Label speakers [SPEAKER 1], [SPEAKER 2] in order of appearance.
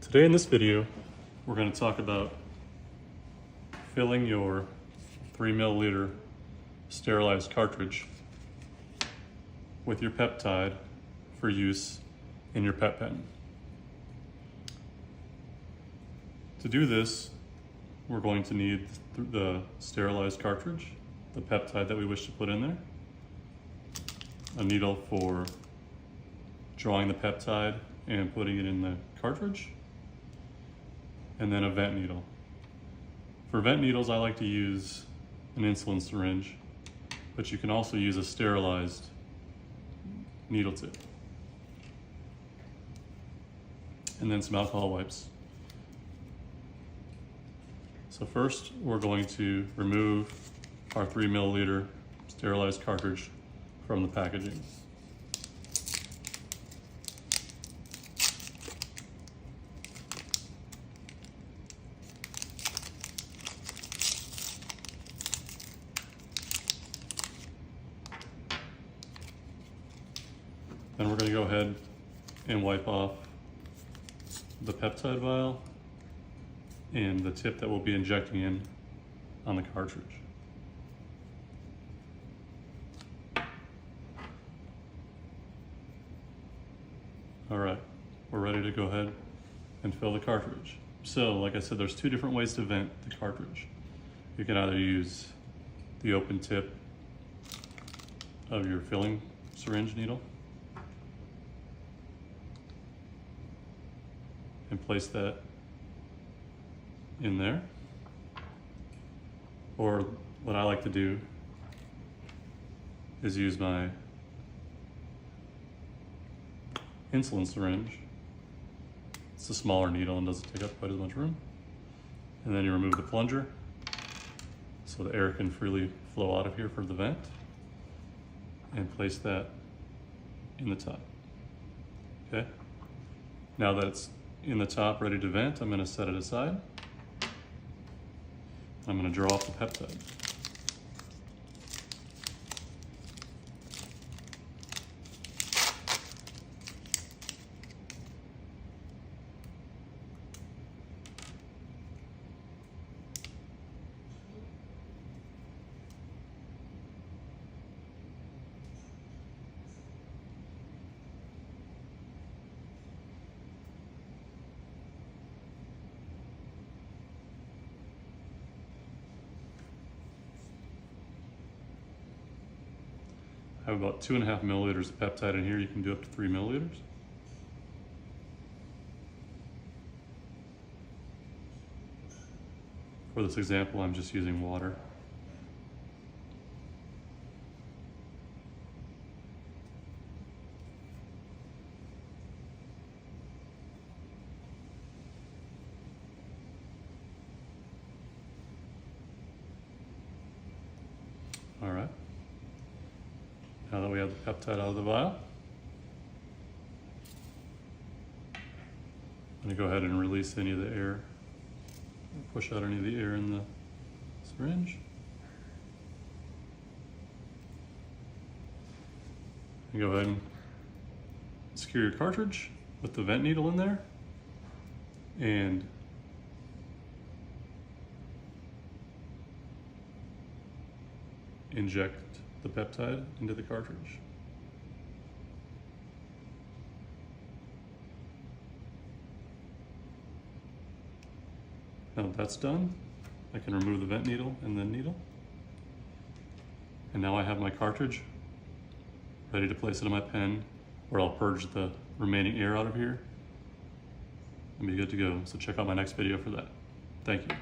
[SPEAKER 1] Today in this video, we're going to talk about filling your 3 milliliter sterilized cartridge with your peptide for use in your pet pen. To do this, we're going to need the sterilized cartridge, the peptide that we wish to put in there, a needle for drawing the peptide and putting it in the cartridge, and then a vent needle. For vent needles, I like to use an insulin syringe, but you can also use a sterilized needle tip. And then some alcohol wipes. So first, we're going to remove our 3 milliliter sterilized cartridge from the packaging. Then we're going to go ahead and wipe off the peptide vial and the tip that we'll be injecting in on the cartridge. All right, we're ready to go ahead and fill the cartridge. So, like I said, there's two different ways to vent the cartridge. You can either use the open tip of your filling syringe needle and place that in there. Or what I like to do is use my insulin syringe. It's a smaller needle and doesn't take up quite as much room. And then you remove the plunger so the air can freely flow out of here for the vent, and place that in the top. Okay? Now that it's in the top ready to vent, I'm going to set it aside. I'm going to draw off the peptide. I have about 2.5 milliliters of peptide in here. You can do up to 3 milliliters. For this example, I'm just using water. All right. Now that we have the peptide out of the vial, I'm going to go ahead and release any of the air, push out any of the air in the syringe. And go ahead and secure your cartridge with the vent needle in there, and inject the peptide into the cartridge. Now that that's done, I can remove the vent needle and the needle. And now I have my cartridge ready to place it in my pen, where I'll purge the remaining air out of here and be good to go. So check out my next video for that. Thank you.